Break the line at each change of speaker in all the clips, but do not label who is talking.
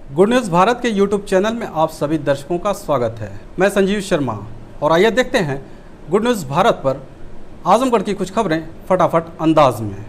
Good news Bharat के YouTube channel में आप सभी दर्शकों का स्वागत है। मैं संजीव शर्मा और आइए देखते हैं गुड न्यूज़ भारत पर आजमगढ़ की कुछ खबरें फटाफट अंदाज में।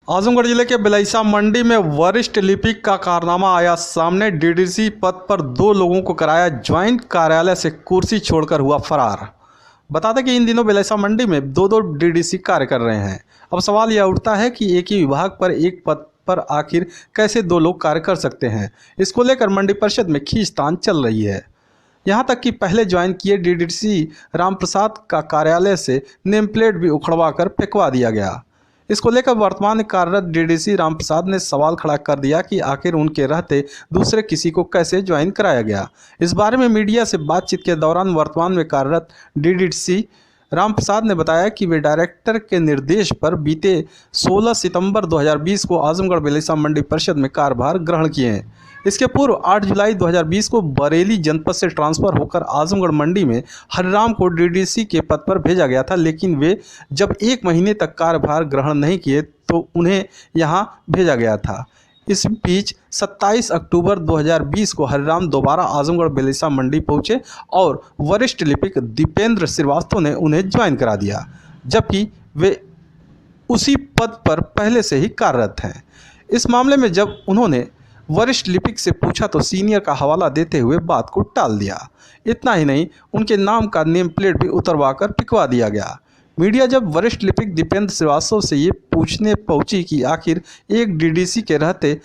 आजमगढ़ जिले के बिलैसा मंडी में वरिष्ठ लिपिक का कारनामा आया सामने। डीडीसी पद पर 2 लोगों को कराया ज्वाइंट कार्यालय से कुर्सी छोड़कर हुआ फरार। बता दें कि इन दिनों बिलैसा मंडी में 2 डीडीसी कार्य कर रहे हैं। अब सवाल यह उठता है कि एक ही विभाग पर एक पद पर आखिर कैसे 2 लोग कार्य कर सकते हैं। इसको लेकर मंडी परिषद में खींचतान चल रही है। यहाँ तक कि पहले ज्वाइन किए डीडीसी रामप्रसाद का कार्यालय से नेम प्लेट भी उखड़वा कर फेंकवा दिया गया। इसको लेकर वर्तमान में कार्यरत डीडीसी रामप्रसाद ने सवाल खड़ा कर दिया कि आखिर उनके रहते दूसरे किसी को कैसे ज्वाइन कराया गया। इस बारे में मीडिया से बातचीत के दौरान वर्तमान में कार्यरत डीडीसी रामप्रसाद ने बताया कि वे डायरेक्टर के निर्देश पर बीते 16 सितंबर 2020 को आजमगढ़ बिलैसा मंडी परिषद में कार्यभार ग्रहण किए हैं। इसके पूर्व 8 जुलाई 2020 को बरेली जनपद से ट्रांसफर होकर आजमगढ़ मंडी में हरिराम को डीडीसी के पद पर भेजा गया था, लेकिन वे जब 1 महीने तक कार्यभार ग्रहण नहीं किए तो उन्हें यहां भेजा गया था। इस बीच 27 अक्टूबर 2020 को हरिराम दोबारा आजमगढ़ बिलैसा मंडी पहुंचे और वरिष्ठ लिपिक दीपेंद्र श्रीवास्तव ने उन्हें ज्वाइन करा दिया, जबकि वे उसी पद पर पहले से ही कार्यरत हैं। इस मामले में जब उन्होंने वरिष्ठ लिपिक से पूछा तो सीनियर का हवाला देते हुए बात को टाल दिया। इतना ही नहीं, उनके नाम का नेम प्लेट भी उतरवा कर पिकवा दिया गया। मीडिया जब वरिष्ठ लिपिक दीपेंद्र श्रीवास्तव से ये पूछने पहुंची कि आखिर एक डीडीसी के रहते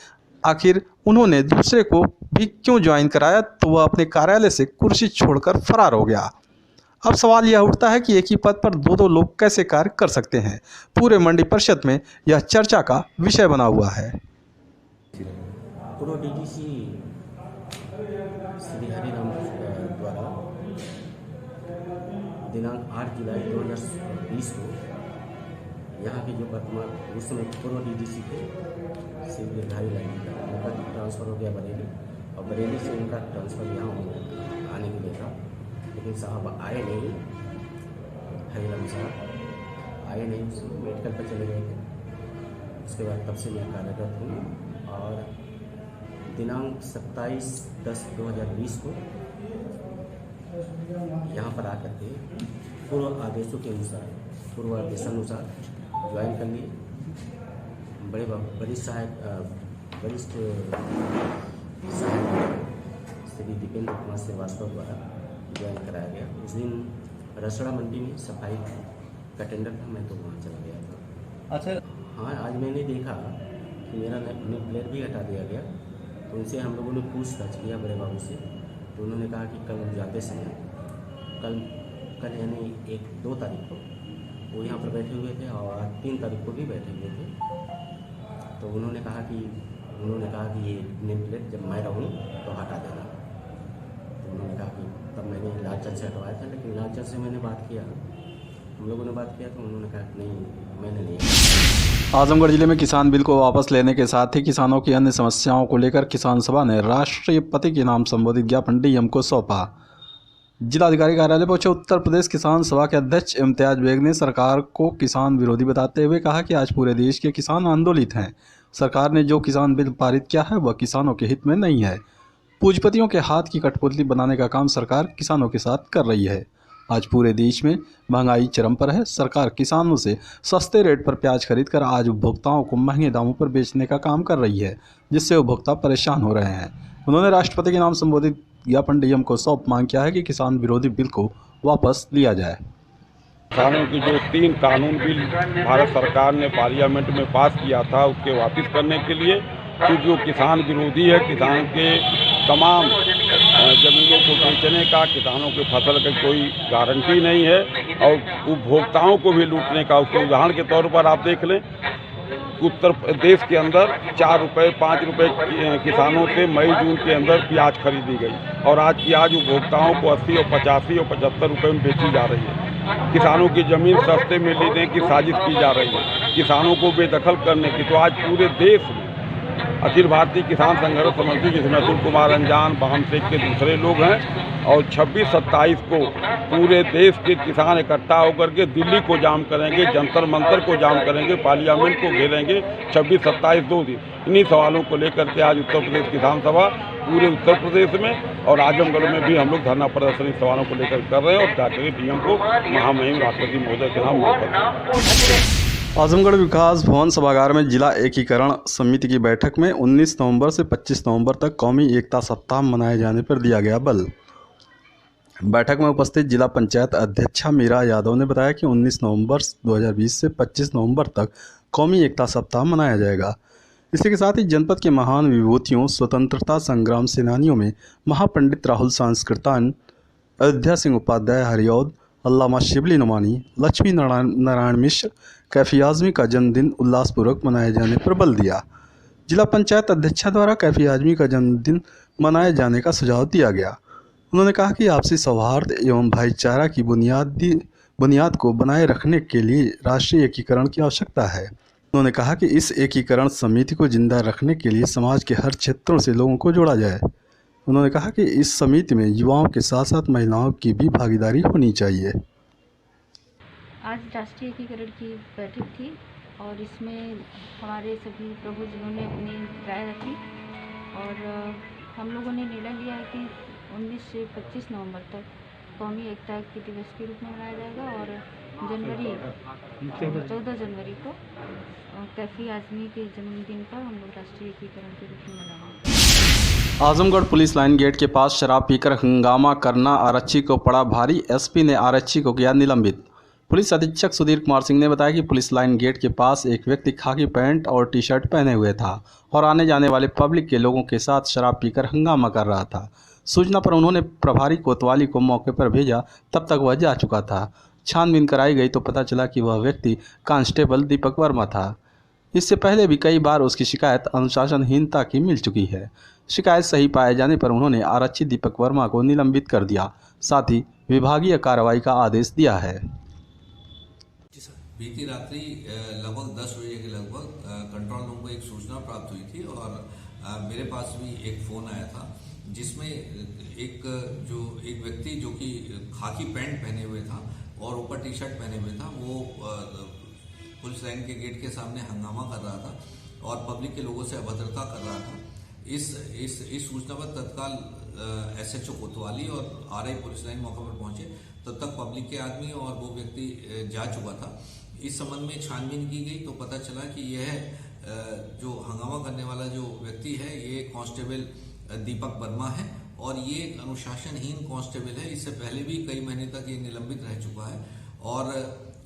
आखिर उन्होंने दूसरे को भी क्यों ज्वाइन कराया, तो वह अपने कार्यालय से कुर्सी छोड़कर फरार हो गया। अब सवाल यह उठता है कि एक ही पद पर 2 लोग कैसे कार्य कर सकते हैं। पूरे मंडी परिषद में यह चर्चा का विषय बना हुआ है।
पूर्व डीडीसी श्री हरिराम द्वारा दिनांक 8 जुलाई 2020 को यहाँ के जो वर्तमान उस समय पूर्व डीडीसी थे श्री गिरधारी लाइन का उनका ट्रांसफ़र हो गया बरेली, और बरेली से उनका ट्रांसफ़र यहाँ आने के लिए था, लेकिन साहब आए नहीं। हरिराम साहब आए नहीं, मेडिकल पर चले गए थे। उसके बाद तब से मैं कार्यरत हूँ और दिनांक 27/10/2020 को यहाँ पर आकर के पूर्व आदेशों के अनुसार, पूर्व आदेशानुसार ज्वाइन कर लिए। वरिष्ठ सहायक श्री दीपेंद्र कुमार श्रीवास्तव द्वारा ज्वाइन कराया गया। उस दिन रसड़ा मंडी में सफाई का टेंडर था, मैं तो वहाँ चला गया था। अच्छा हाँ, आज मैंने देखा कि मेरा नेम प्लेट भी हटा दिया गया, तो उनसे हम लोगों ने पूछताछ किया बड़े बाबू से, तो उन्होंने कहा कि कल जाते समय कल यानी 1-2 तारीख को वो यहाँ पर बैठे हुए थे और 3 तारीख को भी बैठे हुए थे। तो उन्होंने कहा कि ये नेम प्लेट जब मैं रहूँ तो हटा देना। तो उन्होंने कहा कि तब मैंने लालचंद से हटवाया था, लेकिन लालचंद से मैंने बात किया, हम लोगों ने बात किया, तो उन्होंने कहा कि नहीं, मैंने नहीं।
आजमगढ़ जिले में किसान बिल को वापस लेने के साथ ही किसानों की अन्य समस्याओं को लेकर किसान सभा ने राष्ट्रपति के नाम संबोधित ज्ञापन डीएम को सौंपा। जिलाधिकारी कार्यालय पहुंचे उत्तर प्रदेश किसान सभा के अध्यक्ष इम्तियाज बेग ने सरकार को किसान विरोधी बताते हुए कहा कि आज पूरे देश के किसान आंदोलित हैं। सरकार ने जो किसान बिल पारित किया है वह किसानों के हित में नहीं है। पूंजीपतियों के हाथ की कठपुतली बनाने का काम सरकार किसानों के साथ कर रही है। आज पूरे देश में महंगाई चरम पर है। सरकार किसानों से सस्ते रेट पर प्याज खरीदकर आज उपभोक्ताओं को महंगे दामों पर बेचने का काम कर रही है, जिससे उपभोक्ता परेशान हो रहे हैं। उन्होंने राष्ट्रपति के नाम संबोधित ज्ञापन डीएम को सौंप मांग किया है कि किसान विरोधी बिल को वापस लिया जाए।
किसानों की जो 3 कानून बिल भारत सरकार ने पार्लियामेंट में पास किया था, उसके वापस करने के लिए, कि जो किसान विरोधी है, किसान के तमाम ज़मीनों को बेचने का, किसानों के फसल की कोई गारंटी नहीं है और उपभोक्ताओं को भी लूटने का। उसके उदाहरण के तौर पर आप देख लें उत्तर प्रदेश के अंदर 4 रुपये 5 रुपये किसानों से मई जून के अंदर प्याज खरीदी गई और आज प्याज उपभोक्ताओं को 80 और 85 और 75 रुपये में बेची जा रही है। किसानों की ज़मीन सस्ते में लेने की साजिश की जा रही है, किसानों को बेदखल करने की। तो आज पूरे देश में अखिल भारतीय किसान संघर्ष समिति जिसमें अतुल कुमार अंजान, वाहन शेख के दूसरे लोग हैं और 26-27 को पूरे देश के किसान इकट्ठा होकर के दिल्ली को जाम करेंगे, जंतर मंतर को जाम करेंगे, पार्लियामेंट को घेरेंगे 26-27 2 दिन। इन्हीं सवालों को लेकर के आज उत्तर प्रदेश किसान सभा पूरे उत्तर प्रदेश में और आजमगढ़ में भी हम लोग धरना प्रदर्शन इस सवालों को लेकर कर रहे हैं और जाकर डीएम को महामहिम राष्ट्रपति महोदय के नाम मांग
आजमगढ़ विकास भवन सभागार में जिला एकीकरण समिति की बैठक में 19 नवंबर से 25 नवंबर तक कौमी एकता सप्ताह मनाए जाने पर दिया गया बल। बैठक में उपस्थित जिला पंचायत अध्यक्षा मीरा यादव ने बताया कि 19 नवंबर 2020 से 25 नवंबर तक कौमी एकता सप्ताह मनाया जाएगा। इसी के साथ ही जनपद के महान विभूतियों, स्वतंत्रता संग्राम सेनानियों में महापंडित राहुल सांस्कृतान, अयोध्या सिंह उपाध्याय हरिऔध, अल्लामा शिबली नुमानी, लक्ष्मी नारायण मिश्र, कैफी आज़मी का जन्मदिन उल्लासपूर्वक मनाए जाने पर बल दिया। जिला पंचायत अध्यक्षा द्वारा कैफी आज़मी का जन्मदिन मनाए जाने का सुझाव दिया गया। उन्होंने कहा कि आपसी सौहार्द एवं भाईचारा की बुनियाद को बनाए रखने के लिए राष्ट्रीय एकीकरण की आवश्यकता है। उन्होंने कहा कि इस एकीकरण समिति को जिंदा रखने के लिए समाज के हर क्षेत्रों से लोगों को जोड़ा जाए। उन्होंने कहा कि इस समिति में युवाओं के साथ साथ महिलाओं की भी भागीदारी होनी चाहिए।
आज राष्ट्रीय एकीकरण की बैठक थी और इसमें हमारे सभी प्रभुजनों ने अपनी राय रखी और हम लोगों ने निर्णय लिया है कि 19 से 25 नवंबर तक कौमी एकता के दिवस के रूप में मनाया जाएगा और 14 जनवरी को कैफी आज़मी के जन्मदिन पर हम लोग राष्ट्रीय एकीकरण के रूप में मनाएंगे।
आजमगढ़ पुलिस लाइन गेट के पास शराब पीकर हंगामा करना आरक्षी को पड़ा भारी। एसपी ने आरक्षी को किया निलंबित। पुलिस अधीक्षक सुधीर कुमार सिंह ने बताया कि पुलिस लाइन गेट के पास एक व्यक्ति खाकी पैंट और टी शर्ट पहने हुए था और आने जाने वाले पब्लिक के लोगों के साथ शराब पीकर हंगामा कर रहा था। सूचना पर उन्होंने प्रभारी कोतवाली को मौके पर भेजा, तब तक वह जा चुका था। छानबीन कराई गई तो पता चला कि वह व्यक्ति कांस्टेबल दीपक वर्मा था। इससे पहले भी कई बार उसकी शिकायत अनुशासनहीनता की मिल चुकी है। शिकायत सही पाए जाने पर उन्होंने आरक्षी दीपक वर्मा को निलंबित कर दिया, साथ ही विभागीय कार्रवाई का आदेश दिया है।
बीती रात्रि लगभग 10 बजे के लगभग कंट्रोल रूम को एक सूचना प्राप्त हुई थी और मेरे पास भी एक फ़ोन आया था जिसमें एक व्यक्ति जो कि खाकी पैंट पहने हुए था और ऊपर टी शर्ट पहने हुए था, वो पुलिस लाइन के गेट के सामने हंगामा कर रहा था और पब्लिक के लोगों से अभद्रता कर रहा था। इस सूचना पर तत्काल SHO कोतवाली और RI पुलिस लाइन मौके पर पहुंचे। तब तक पब्लिक के आदमी और वो व्यक्ति जा चुका था। इस संबंध में छानबीन की गई तो पता चला कि यह जो हंगामा करने वाला जो व्यक्ति है ये कांस्टेबल दीपक वर्मा है और ये एक अनुशासनहीन कांस्टेबल है। इससे पहले भी कई महीने तक ये निलंबित रह चुका है और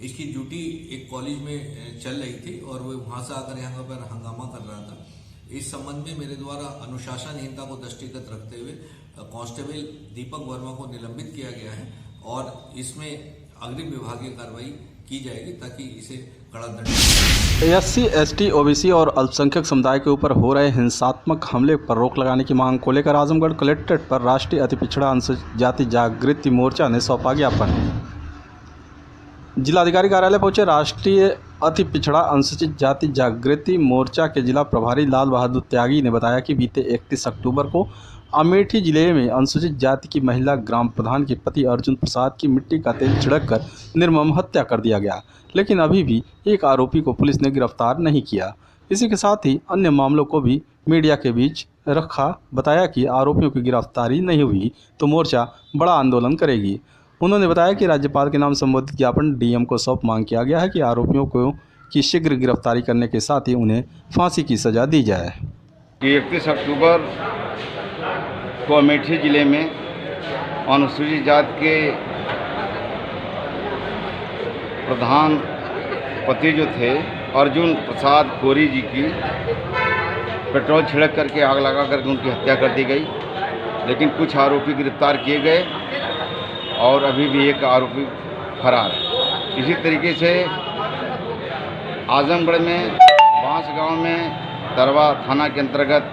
इसकी ड्यूटी एक कॉलेज में चल रही थी और वो वहां से आकर यहाँ पर हंगामा कर रहा था। इस संबंध में मेरे द्वारा अनुशासनहीनता को दृष्टिगत रखते हुए कांस्टेबल दीपक वर्मा को निलंबित किया गया है और इसमें अग्रिम विभागीय कार्रवाई की जाएगी ताकि इसे कड़ा दंड।
SC, ST, OBC और अल्पसंख्यक समुदाय के ऊपर हो रहे हिंसात्मक हमले पर रोक लगाने की मांग को लेकर आजमगढ़ कलेक्ट्रेट पर राष्ट्रीय अति पिछड़ा अनुसूचित जाति जागृति मोर्चा ने सौंपा ज्ञापन। जिलाधिकारी कार्यालय पहुंचे राष्ट्रीय अति पिछड़ा अनुसूचित जाति जागृति मोर्चा के जिला प्रभारी लाल बहादुर त्यागी ने बताया कि बीते 31 अक्टूबर को अमेठी जिले में अनुसूचित जाति की महिला ग्राम प्रधान के पति अर्जुन प्रसाद की मिट्टी का तेल छिड़ककर निर्मम हत्या कर दिया गया, लेकिन अभी भी एक आरोपी को पुलिस ने गिरफ्तार नहीं किया। इसी के साथ ही अन्य मामलों को भी मीडिया के बीच रखा। बताया कि आरोपियों की गिरफ्तारी नहीं हुई तो मोर्चा बड़ा आंदोलन करेगी। उन्होंने बताया कि राज्यपाल के नाम संबोधित ज्ञापन DM को सौंप मांग किया गया है कि आरोपियों को की शीघ्र गिरफ्तारी करने के साथ ही उन्हें फांसी की सजा दी जाए।
31 अक्टूबर को अमेठी जिले में अनुसूचित जाति के प्रधान पति जो थे अर्जुन प्रसाद कोरी जी की पेट्रोल छिड़क करके आग लगा करके उनकी हत्या कर दी गई, लेकिन कुछ आरोपी गिरफ्तार किए गए और अभी भी एक आरोपी फरार है। इसी तरीके से आजमगढ़ में बांस गांव में तरवा थाना के अंतर्गत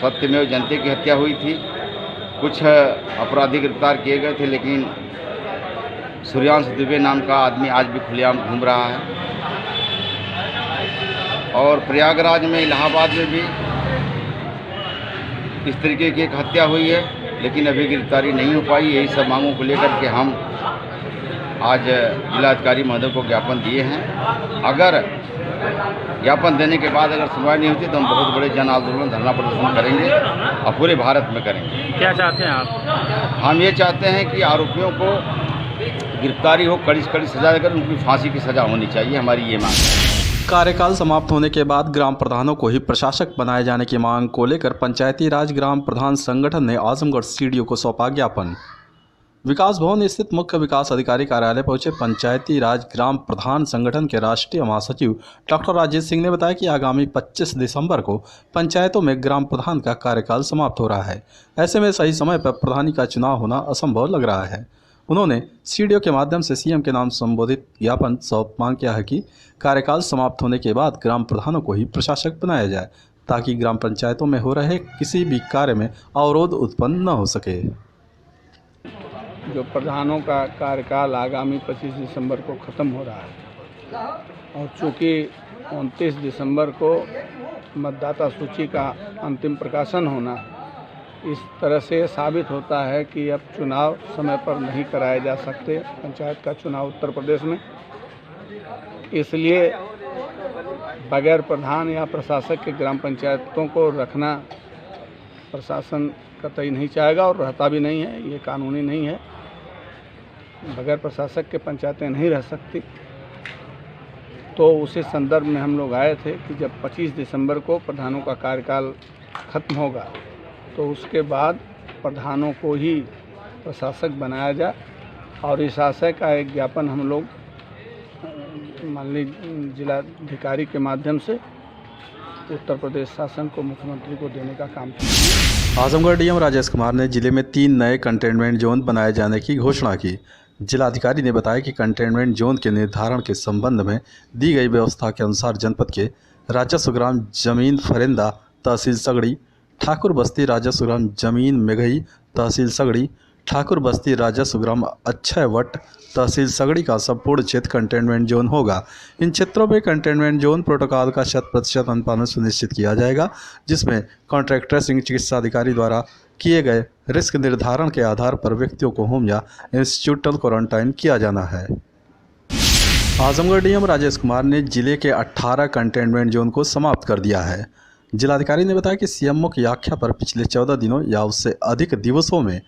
सत्यमेव जयते की हत्या हुई थी। कुछ अपराधी गिरफ्तार किए गए थे, लेकिन सूर्यांश दुबे नाम का आदमी आज भी खुलेआम घूम रहा है। और प्रयागराज में, इलाहाबाद में भी इस तरीके की एक हत्या हुई है, लेकिन अभी गिरफ्तारी नहीं हो पाई। यही सब मांगों को लेकर के हम आज जिलाधिकारी महोदय को ज्ञापन दिए हैं। अगर ज्ञापन देने के बाद अगर सुनवाई नहीं होती तो हम बहुत बड़े जन आंदोलन, धरना प्रदर्शन करेंगे और पूरे भारत में करेंगे।
क्या चाहते हैं आप?
हम ये चाहते हैं कि आरोपियों को गिरफ्तारी हो, कड़ी से कड़ी सजा देकर उनकी फांसी की सजा होनी चाहिए, हमारी ये मांग है।
कार्यकाल समाप्त होने के बाद ग्राम प्रधानों को ही प्रशासक बनाए जाने की मांग को लेकर पंचायती राज ग्राम प्रधान संगठन ने आजमगढ़ सीडीओ को सौंपा ज्ञापन। विकास भवन स्थित मुख्य विकास अधिकारी कार्यालय पहुंचे पंचायती राज ग्राम प्रधान संगठन के राष्ट्रीय महासचिव डॉक्टर राजेश सिंह ने बताया कि आगामी 25 दिसंबर को पंचायतों में ग्राम प्रधान का कार्यकाल समाप्त हो रहा है। ऐसे में सही समय पर प्रधानी का चुनाव होना असंभव लग रहा है। उन्होंने सीडीओ के माध्यम से सीएम के नाम संबोधित ज्ञापन सौंप मांग किया है कि कार्यकाल समाप्त होने के बाद ग्राम प्रधानों को ही प्रशासक बनाया जाए, ताकि ग्राम पंचायतों में हो रहे किसी भी कार्य में अवरोध उत्पन्न न हो सके।
जो प्रधानों का कार्यकाल आगामी 25 दिसंबर को ख़त्म हो रहा है और चूँकि 29 दिसंबर को मतदाता सूची का अंतिम प्रकाशन होना है, इस तरह से साबित होता है कि अब चुनाव समय पर नहीं कराए जा सकते, पंचायत का चुनाव उत्तर प्रदेश में। इसलिए बगैर प्रधान या प्रशासक के ग्राम पंचायतों को रखना प्रशासन कतई नहीं चाहेगा और रहता भी नहीं है, ये कानूनी नहीं है। बगैर प्रशासक के पंचायतें नहीं रह सकती। तो उसी संदर्भ में हम लोग आए थे कि जब 25 दिसंबर को प्रधानों का कार्यकाल खत्म होगा तो उसके बाद प्रधानों को ही प्रशासक बनाया जाए। और इस आशय का एक ज्ञापन हम लोग माननीय जिलाधिकारी के माध्यम से उत्तर प्रदेश शासन को, मुख्यमंत्री को देने का काम किया।
आजमगढ़ डीएम राजेश कुमार ने जिले में 3 नए कंटेनमेंट जोन बनाए जाने की घोषणा की। जिलाधिकारी ने बताया कि कंटेनमेंट जोन के निर्धारण के संबंध में दी गई व्यवस्था के अनुसार जनपद के राजस्व ग्राम जमीन फरेंदा तहसील सगड़ी, ठाकुर बस्ती राजस्व ग्राम जमीन मेघई तहसील सगड़ी, ठाकुर बस्ती राजस्व ग्राम अक्षय वट तहसील सगड़ी का संपूर्ण क्षेत्र कंटेनमेंट जोन होगा। इन क्षेत्रों में कंटेनमेंट जोन प्रोटोकॉल का 100% अनुपालन सुनिश्चित किया जाएगा, जिसमें कॉन्ट्रैक्ट ट्रेसिंग चिकित्सा अधिकारी द्वारा किए गए रिस्क निर्धारण के आधार पर व्यक्तियों को होम या इंस्टीट्यूशनल क्वारंटाइन किया जाना है। आजमगढ़ डीएम राजेश कुमार ने जिले के 18 कंटेनमेंट जोन को समाप्त कर दिया है। जिलाधिकारी ने बताया कि सीएमओ की आख्या पर पिछले 14 दिनों या उससे अधिक दिवसों में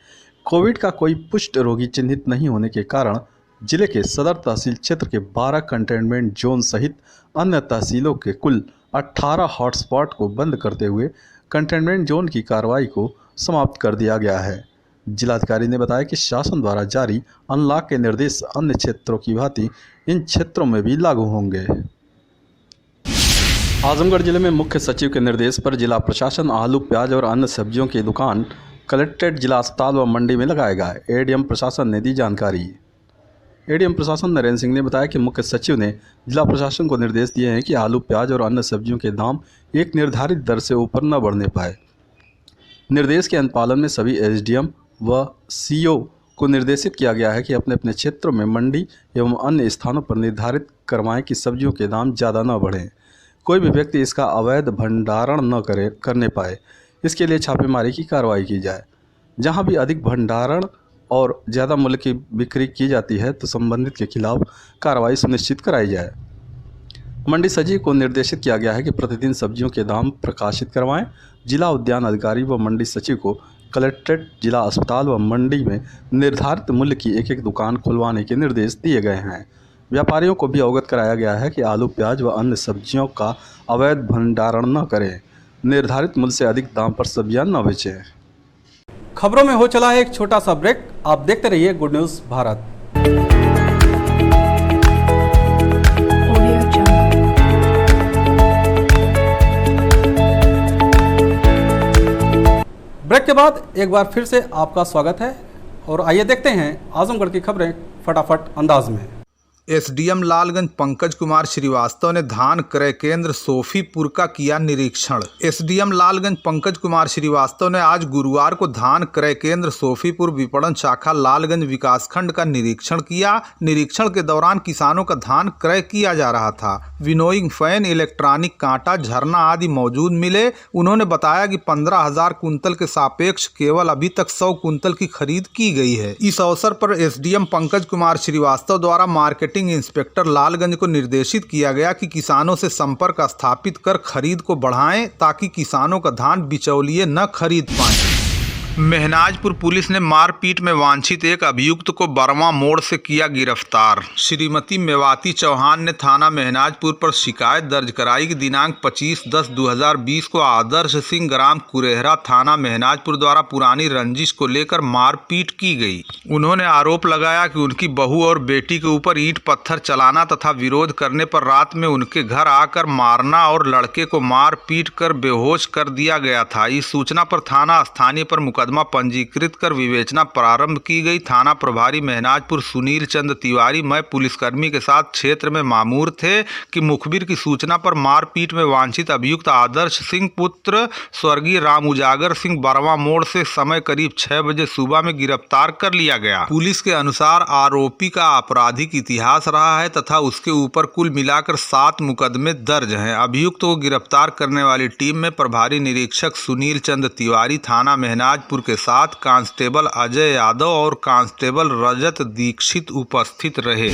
कोविड का कोई पुष्ट रोगी चिन्हित नहीं होने के कारण जिले के सदर तहसील क्षेत्र के 12 कंटेनमेंट जोन सहित अन्य तहसीलों के कुल 18 हॉटस्पॉट को बंद करते हुए कंटेनमेंट जोन की कार्रवाई को समाप्त कर दिया गया है। जिलाधिकारी ने बताया कि शासन द्वारा जारी अनलॉक के निर्देश अन्य क्षेत्रों की भांति इन क्षेत्रों में भी लागू होंगे। आजमगढ़ जिले में मुख्य सचिव के निर्देश पर जिला प्रशासन आलू, प्याज और अन्य सब्जियों की दुकान कलेक्ट्रेट, जिला अस्पताल व मंडी में लगाएगा। एडीएम प्रशासन ने दी जानकारी। एडीएम प्रशासन नरेंद्र सिंह ने बताया कि मुख्य सचिव ने जिला प्रशासन को निर्देश दिए हैं कि आलू, प्याज और अन्य सब्जियों के दाम एक निर्धारित दर से ऊपर न बढ़ने पाए। निर्देश के अनुपालन में सभी एसडीएम व सीओ को निर्देशित किया गया है कि अपने अपने क्षेत्रों में मंडी एवं अन्य स्थानों पर निर्धारित करवाएं कि सब्जियों के दाम ज़्यादा न बढ़ें। कोई भी व्यक्ति इसका अवैध भंडारण न करने पाए, इसके लिए छापेमारी की कार्रवाई की जाए। जहां भी अधिक भंडारण और ज़्यादा मूल्य की बिक्री की जाती है तो संबंधित के खिलाफ कार्रवाई सुनिश्चित कराई जाए। मंडी सचिव को निर्देशित किया गया है कि प्रतिदिन सब्जियों के दाम प्रकाशित करवाएं। जिला उद्यान अधिकारी व मंडी सचिव को कलेक्ट्रेट, जिला अस्पताल व मंडी में निर्धारित मूल्य की एक दुकान खुलवाने के निर्देश दिए गए हैं। व्यापारियों को भी अवगत कराया गया है कि आलू, प्याज व अन्य सब्जियों का अवैध भंडारण न करें, निर्धारित मूल्य से अधिक दाम पर सब्जियां न बेचें। खबरों में हो चला है एक छोटा सा ब्रेक। आप देखते रहिए गुड न्यूज़ भारत। ब्रेक के बाद एक बार फिर से आपका स्वागत है और आइए देखते हैं आजमगढ़ की खबरें फटाफट अंदाज में।
एसडीएम लालगंज पंकज कुमार श्रीवास्तव ने धान क्रय केंद्र सोफीपुर का किया निरीक्षण। एसडीएम लालगंज पंकज कुमार श्रीवास्तव ने आज गुरुवार को धान क्रय केंद्र सोफीपुर विपणन शाखा लालगंज विकासखंड का निरीक्षण किया। निरीक्षण के दौरान किसानों का धान क्रय किया जा रहा था। विनोइंग फैन, इलेक्ट्रॉनिक कांटा, झरना आदि मौजूद मिले। उन्होंने बताया कि 15,000 कुंतल के सापेक्ष केवल अभी तक 100 कुंतल की खरीद की गई है। इस अवसर पर एसडीएम पंकज कुमार श्रीवास्तव द्वारा मार्केटिंग इंस्पेक्टर लालगंज को निर्देशित किया गया कि किसानों से संपर्क स्थापित कर खरीद को बढ़ाएं ताकि किसानों का धान बिचौलिए न खरीद पाएं। महनाजपुर पुलिस ने मारपीट में वांछित एक अभियुक्त को बरवा मोड़ से किया गिरफ्तार। श्रीमती मेवाती चौहान ने थाना महनाजपुर पर शिकायत दर्ज कराई कि दिनांक 25/10/2020 को आदर्श सिंह ग्राम कुरेहरा थाना महनाजपुर द्वारा पुरानी रंजिश को लेकर मारपीट की गई। उन्होंने आरोप लगाया कि उनकी बहू और बेटी के ऊपर ईंट पत्थर चलाना तथा विरोध करने पर रात में उनके घर आकर मारना और लड़के को मारपीट कर बेहोश कर दिया गया था। इस सूचना पर थाना स्थानीय पर मुकदमा पंजीकृत कर विवेचना प्रारंभ की गई। थाना प्रभारी महनाजपुर सुनील चंद तिवारी मैं पुलिसकर्मी के साथ क्षेत्र में मामूर थे कि मुखबिर की सूचना पर मारपीट में वांछित अभियुक्त आदर्श सिंह पुत्र स्वर्गीय राम उजागर सिंह बरवा मोड़ से समय करीब 6 बजे सुबह में गिरफ्तार कर लिया गया। पुलिस के अनुसार आरोपी का आपराधिक इतिहास रहा है तथा उसके ऊपर कुल मिलाकर 7 मुकदमे दर्ज हैं। अभियुक्त को गिरफ्तार करने वाली टीम में प्रभारी निरीक्षक सुनील चंद तिवारी, थाना महनाजपुर के साथ कांस्टेबल अजय यादव और कांस्टेबल रजत दीक्षित उपस्थित रहे।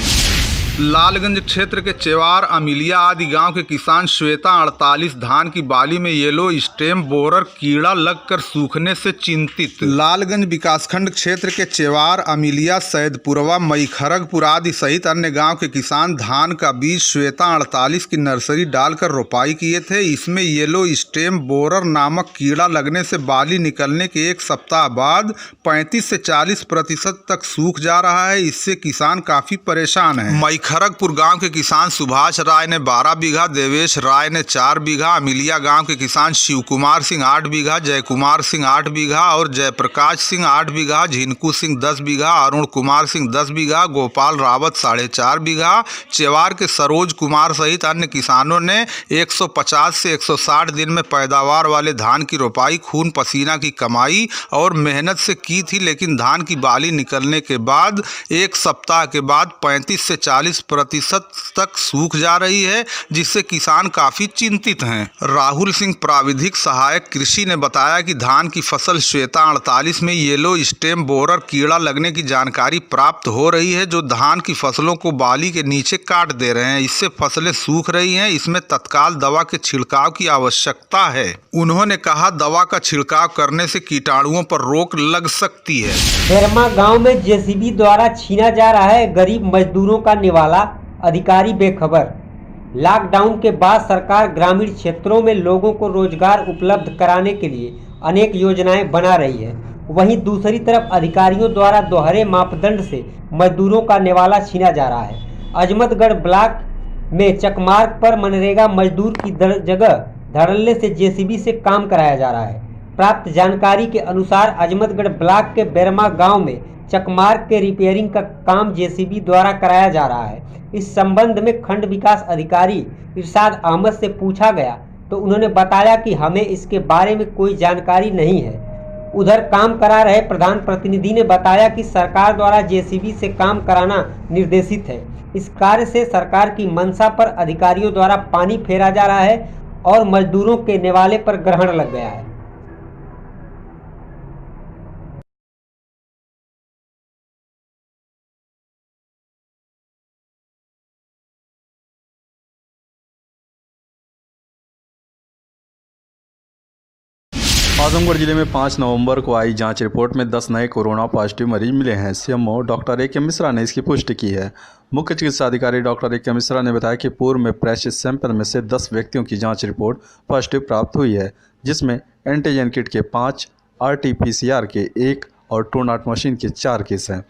लालगंज क्षेत्र के चेवार, अमिलिया आदि गांव के किसान श्वेता 48 धान की बाली में येलो स्टेम बोरर कीड़ा लगकर सूखने से चिंतित। लालगंज विकासखंड क्षेत्र के चेवार, अमिलिया, सैदपुरवा, मईखरगपुर आदि सहित अन्य गांव के किसान धान का बीज श्वेता 48 की नर्सरी डालकर रोपाई किए थे। इसमें येलो स्टेम बोरर नामक कीड़ा लगने से बाली निकलने के एक सप्ताह बाद 35 से 40% तक सूख जा रहा है। इससे किसान काफी परेशान है। खरगपुर गांव के किसान सुभाष राय ने 12 बीघा, देवेश राय ने 4 बीघा, अमिलिया गांव के किसान शिव कुमार सिंह 8 बीघा, जयकुमार सिंह 8 बीघा और जयप्रकाश सिंह 8 बीघा, झिनकू सिंह 10 बीघा, अरुण कुमार सिंह 10 बीघा, गोपाल रावत 4.5 बीघा, चेवार के सरोज कुमार सहित अन्य किसानों ने 150 से 160 दिन में पैदावार वाले धान की रोपाई खून पसीना की कमाई और मेहनत से की थी, लेकिन धान की बाली निकलने के बाद एक सप्ताह के बाद 35 से 40% तक सूख जा रही है, जिससे किसान काफी चिंतित हैं। राहुल सिंह, प्राविधिक सहायक कृषि, ने बताया कि धान की फसल श्वेता 48 में येलो स्टेम बोरर कीड़ा लगने की जानकारी प्राप्त हो रही है, जो धान की फसलों को बाली के नीचे काट दे रहे हैं। इससे फसलें सूख रही हैं। इसमें तत्काल दवा के छिड़काव की आवश्यकता है। उन्होंने कहा, दवा का छिड़काव करने से कीटाणुओं पर रोक लग सकती है।
बेरमा गांव में जेसीबी द्वारा छीना जा रहा है गरीब मजदूरों का निवाला, अधिकारी बेखबर। लॉकडाउन के बाद सरकार ग्रामीण क्षेत्रों में लोगों को रोजगार उपलब्ध कराने के लिए अनेक योजनाएं बना रही है। वहीं दूसरी तरफ अधिकारियों द्वारा दोहरे मापदंड से मजदूरों का निवाला छीना जा रहा है। अजमतगढ़ ब्लॉक में चकमार्ग पर मनरेगा मजदूर की जगह धड़ल्ले से जेसीबी से काम कराया जा रहा है। प्राप्त जानकारी के अनुसार अजमतगढ़ ब्लॉक के बेरमा गांव में चकमार्ग के रिपेयरिंग का काम जेसीबी द्वारा कराया जा रहा है। इस संबंध में खंड विकास अधिकारी इरशाद अहमद से पूछा गया तो उन्होंने बताया कि हमें इसके बारे में कोई जानकारी नहीं है। उधर काम करा रहे प्रधान प्रतिनिधि ने बताया कि सरकार द्वारा जेसीबी से काम कराना निर्देशित है। इस कार्य से सरकार की मंशा पर अधिकारियों द्वारा पानी फेरा जा रहा है और मजदूरों के निवाले पर ग्रहण लग गया है।
आजमगढ़ जिले में 5 नवंबर को आई जांच रिपोर्ट में 10 नए कोरोना पॉजिटिव मरीज मिले हैं। सीएमओ डॉक्टर ए के मिश्रा ने इसकी पुष्टि की है। मुख्य चिकित्सा अधिकारी डॉक्टर ए के मिश्रा ने बताया कि पूर्व में प्रेसिस सैंपल में से 10 व्यक्तियों की जांच रिपोर्ट पॉजिटिव प्राप्त हुई है, जिसमें एंटीजन किट के 5, RT-PCR के 1 और ट्रूनाट मशीन के 4 केस हैं।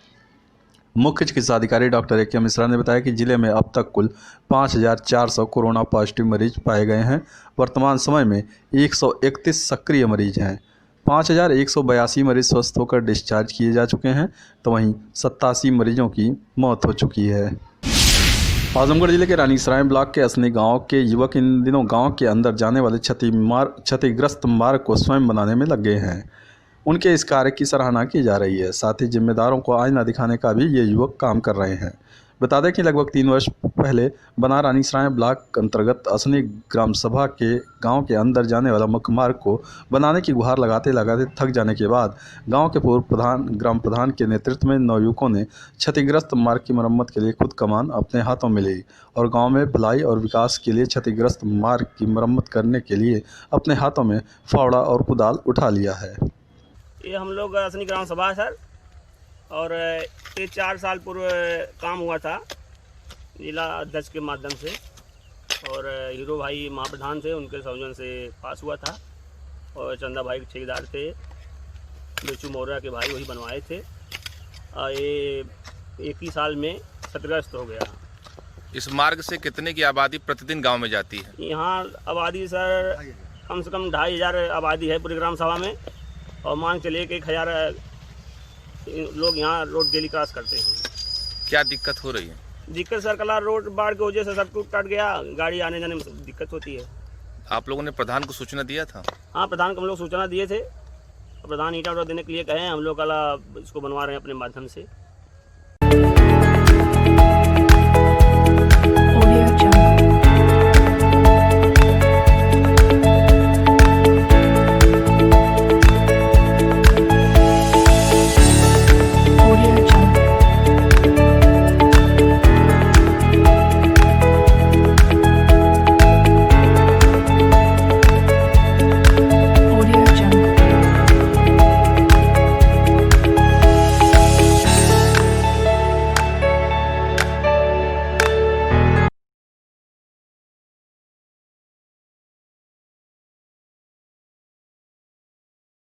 मुख्य चिकित्सा अधिकारी डॉक्टर ए के मिश्रा ने बताया कि जिले में अब तक कुल 5,400 कोरोना पॉजिटिव मरीज पाए गए हैं। वर्तमान समय में 131 सक्रिय मरीज हैं। 5,182 मरीज स्वस्थ होकर डिस्चार्ज किए जा चुके हैं, तो वहीं 87 मरीजों की मौत हो चुकी है। आजमगढ़ जिले के रानीसराय ब्लॉक के असनी गांव के युवक इन दिनों गांव के अंदर जाने वाले क्षतिग्रस्त मार्ग को स्वयं बनाने में लगे हैं। उनके इस कार्य की सराहना की जा रही है। साथ ही जिम्मेदारों को आईना दिखाने का भी ये युवक काम कर रहे हैं। बता दें कि लगभग 3 वर्ष पहले बना रानीसराय ब्लॉक अंतर्गत असनी ग्राम सभा के गांव के अंदर जाने वाला मुख्य मार्ग को बनाने की गुहार लगाते लगाते थक जाने के बाद गांव के पूर्व ग्राम प्रधान के नेतृत्व में नवयुवकों ने क्षतिग्रस्त मार्ग की मरम्मत के लिए खुद कमान अपने हाथों में ली और गांव में भलाई और विकास के लिए क्षतिग्रस्त मार्ग की मरम्मत करने के लिए अपने हाथों में फावड़ा और कुदाल उठा लिया है।
ये हम लोग असनी ग्राम सभा है सर, और ये 4 साल पूर्व काम हुआ था जिला अध्यक्ष के माध्यम से, और हीरो भाई महाप्रधान थे, उनके सौजन से पास हुआ था, और चंदा भाई के ठेकेदार थे, बिरचू मौर्य के भाई वही बनवाए थे। ये 1 ही साल में क्षतिग्रस्त हो गया।
इस मार्ग से कितने की आबादी प्रतिदिन गांव में जाती है?
यहाँ आबादी सर कम से कम 2500 आबादी है पूरे ग्राम सभा में, और मान चलिए कि 1000 लोग यहाँ रोड डेली क्रॉस करते हैं।
क्या दिक्कत हो रही है?
दिक्कत सर कला रोड बाढ़ की वजह से सब कुछ कट गया, गाड़ी आने जाने में दिक्कत होती है।
आप लोगों ने प्रधान को सूचना दिया था?
हाँ, प्रधान को हम लोग सूचना दिए थे। प्रधान ईंटा देने के लिए कहे, हम लोग कला इसको बनवा रहे हैं अपने माध्यम से।